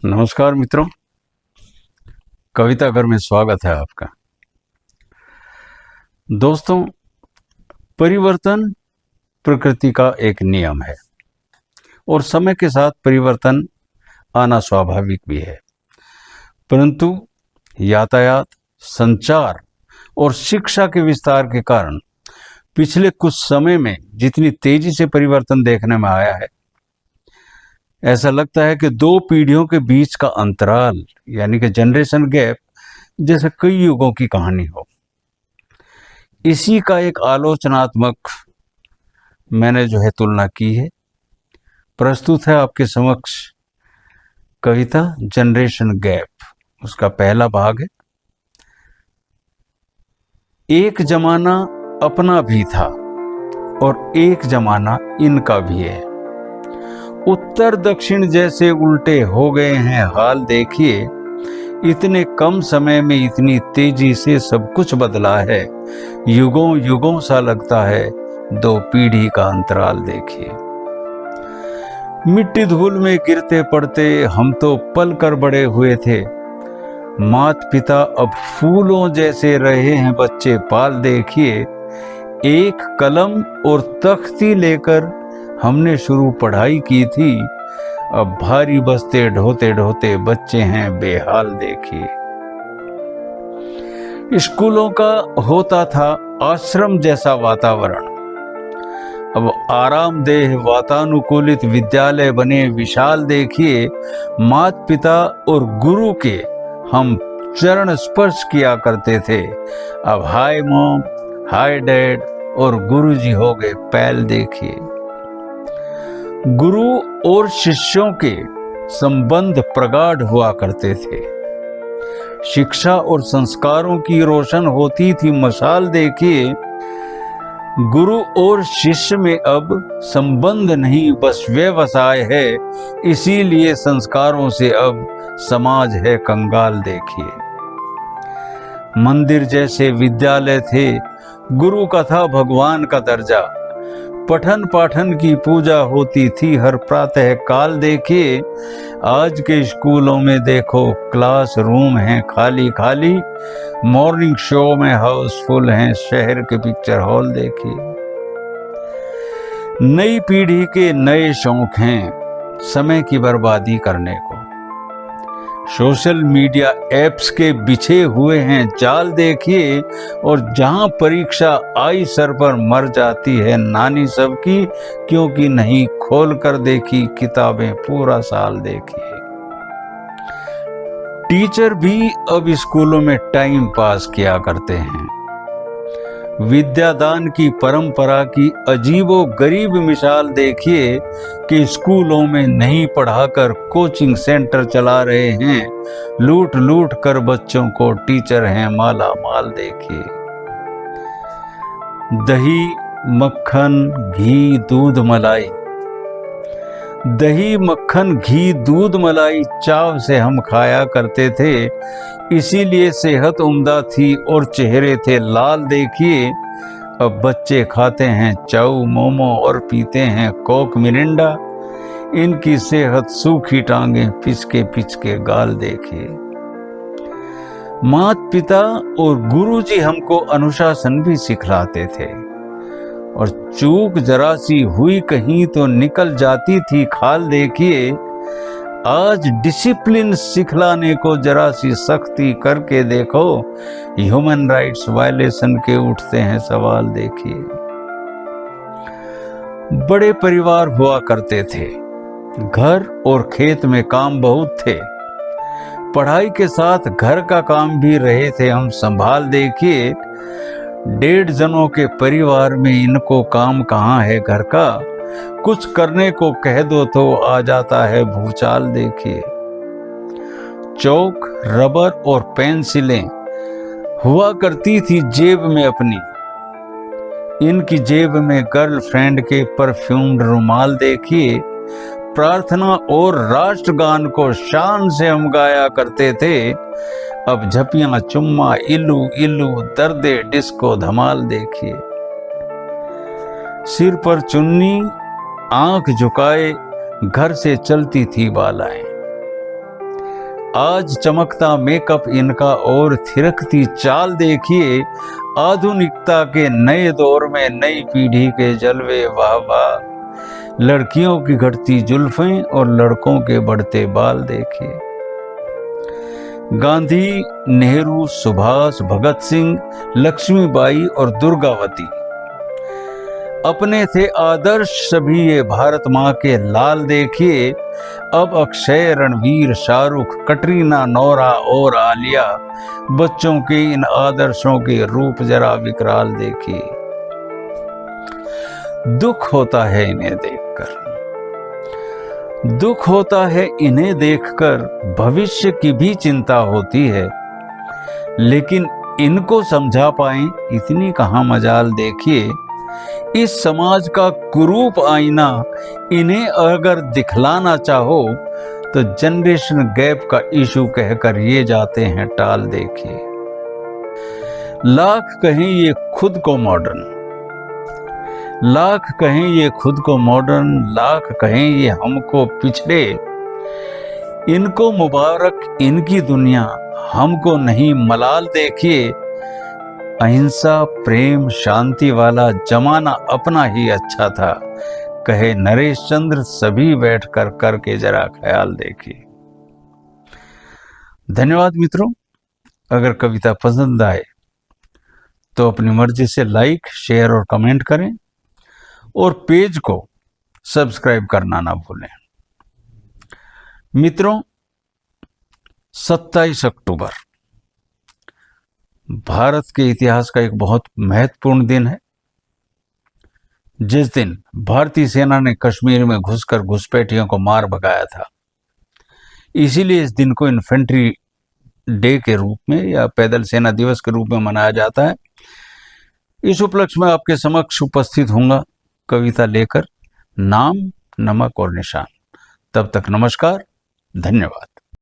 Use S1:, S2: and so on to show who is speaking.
S1: नमस्कार मित्रों, कविता घर में स्वागत है आपका। दोस्तों, परिवर्तन प्रकृति का एक नियम है और समय के साथ परिवर्तन आना स्वाभाविक भी है, परंतु यातायात, संचार और शिक्षा के विस्तार के कारण पिछले कुछ समय में जितनी तेजी से परिवर्तन देखने में आया है, ऐसा लगता है कि दो पीढ़ियों के बीच का अंतराल यानी कि जनरेशन गैप जैसे कई युगों की कहानी हो। इसी का एक आलोचनात्मक मैंने तुलना की है। प्रस्तुत है आपके समक्ष कविता जनरेशन गैप, उसका पहला भाग है। एक जमाना अपना भी था और एक जमाना इनका भी है। उत्तर दक्षिण जैसे उल्टे हो गए हैं हाल, देखिए इतने कम समय में इतनी तेजी से सब कुछ बदला है। युगों युगों सा लगता है दो पीढ़ी का अंतराल, देखिए। मिट्टी धूल में गिरते पड़ते हम तो पल कर बड़े हुए थे। माता पिता अब फूलों जैसे रहे हैं बच्चे पाल, देखिए। एक कलम और तख्ती लेकर हमने शुरू पढ़ाई की थी, अब भारी बस्ते ढोते ढोते बच्चे हैं बेहाल, देखिए। स्कूलों का होता था आश्रम जैसा वातावरण, अब आरामदेह वातानुकूलित विद्यालय बने विशाल, देखिए। माता पिता और गुरु के हम चरण स्पर्श किया करते थे, अब हाय मॉम, हाय डैड और गुरुजी हो गए पैल, देखिए। गुरु और शिष्यों के संबंध प्रगाढ़ हुआ करते थे। शिक्षा और संस्कारों की रोशन होती थी मशाल, देखिए। गुरु और शिष्य में अब संबंध नहीं बस व्यवसाय है, इसीलिए संस्कारों से अब समाज है कंगाल, देखिए। मंदिर जैसे विद्यालय थे, गुरु का था भगवान का दर्जा। पठन पाठन की पूजा होती थी हर प्रातः काल, देखिए। आज के स्कूलों में देखो क्लासरूम हैं खाली खाली, मॉर्निंग शो में हाउसफुल हैं शहर के पिक्चर हॉल, देखिए। नई पीढ़ी के नए शौक हैं समय की बर्बादी करने को। सोशल मीडिया एप्स के बिछे हुए हैं जाल, देखिए। और जहां परीक्षा आई सर पर मर जाती है नानी सबकी, क्योंकि नहीं खोल कर देखी किताबें पूरा साल, देखिए। टीचर भी अब स्कूलों में टाइम पास किया करते हैं। विद्यादान की परंपरा की अजीबो गरीब मिसाल, देखिए कि स्कूलों में नहीं पढ़ाकर कोचिंग सेंटर चला रहे हैं। लूट लूट कर बच्चों को टीचर हैं माला माल, देखिए। दही मक्खन घी दूध मलाई, दही मक्खन घी दूध मलाई चाव से हम खाया करते थे, इसीलिए सेहत उम्दा थी और चेहरे थे लाल, देखिए। अब बच्चे खाते हैं चाउ मोमो और पीते हैं कोक मिरिंडा, इनकी सेहत सूखी टांगे पिचके पिचके गाल, देखिए। माता पिता और गुरुजी हमको अनुशासन भी सिखलाते थे और चूक जरा सी हुई कहीं तो निकल जाती थी खाल, देखिए। आज डिसिप्लिन सिखलाने को जरा सी सख्ती करके देखो, ह्यूमन राइट्स वायलेशन के उठते हैं सवाल, देखिए। बड़े परिवार हुआ करते थे, घर और खेत में काम बहुत थे, पढ़ाई के साथ घर का काम भी रहे थे हम संभाल, देखिए। 1.5 जनों के परिवार में इनको काम कहाँ है घर का, कुछ करने को कह दो तो आ जाता है भूचाल, देखिए। चौक रबर और पेंसिलें हुआ करती थी जेब में अपनी, इनकी जेब में गर्लफ्रेंड के परफ्यूम्ड रुमाल, देखिए। प्रार्थना और राष्ट्रगान को शान से हम गाया करते थे, अब झपियां चुम्मा इल्लू इल्लू दर्दे डिस्को धमाल, देखिए। सिर पर चुन्नी आंख झुकाए घर से चलती थी बालाएं, आज चमकता मेकअप इनका और थिरकती चाल देखिए, आधुनिकता के नए दौर में नई पीढ़ी के जलवे वाह वाह। लड़कियों की घटती जुल्फें और लड़कों के बढ़ते बाल देखिए। गांधी, नेहरू, सुभाष, भगत सिंह, लक्ष्मीबाई और दुर्गावती अपने थे आदर्श सभी ये भारत माँ के लाल देखिए। अब अक्षय, रणवीर, शाहरुख, कटरीना, नोरा और आलिया बच्चों के इन आदर्शों के रूप जरा विकराल देखिए। दुख होता है इन्हें देखकर, दुख होता है इन्हें देखकर, भविष्य की भी चिंता होती है। लेकिन इनको समझा पाएं इतनी कहां मजाल देखिए। इस समाज का कुरूप आईना इन्हें अगर दिखलाना चाहो तो जनरेशन गैप का इशू कहकर ये जाते हैं टाल देखिए। लाख कहें ये खुद को मॉडर्न, लाख कहें ये खुद को मॉडर्न, लाख कहें ये हमको पिछड़े, इनको मुबारक इनकी दुनिया, हमको नहीं मलाल देखिए। अहिंसा, प्रेम, शांति वाला जमाना अपना ही अच्छा था, कहे नरेश चंद्र सभी बैठकर करके जरा ख्याल देखिए। धन्यवाद मित्रों। अगर कविता पसंद आए तो अपनी मर्जी से लाइक, शेयर और कमेंट करें और पेज को सब्सक्राइब करना ना भूलें। मित्रों, 27 अक्टूबर भारत के इतिहास का एक बहुत महत्वपूर्ण दिन है। जिस दिन भारतीय सेना ने कश्मीर में घुसकर घुसपैठियों को मार भगाया था, इसीलिए इस दिन को इन्फेंट्री डे के रूप में या पैदल सेना दिवस के रूप में मनाया जाता है। इस उपलक्ष्य में आपके समक्ष उपस्थित होऊंगा कविता लेकर, नाम, नमक और निशान। तब तक नमस्कार, धन्यवाद।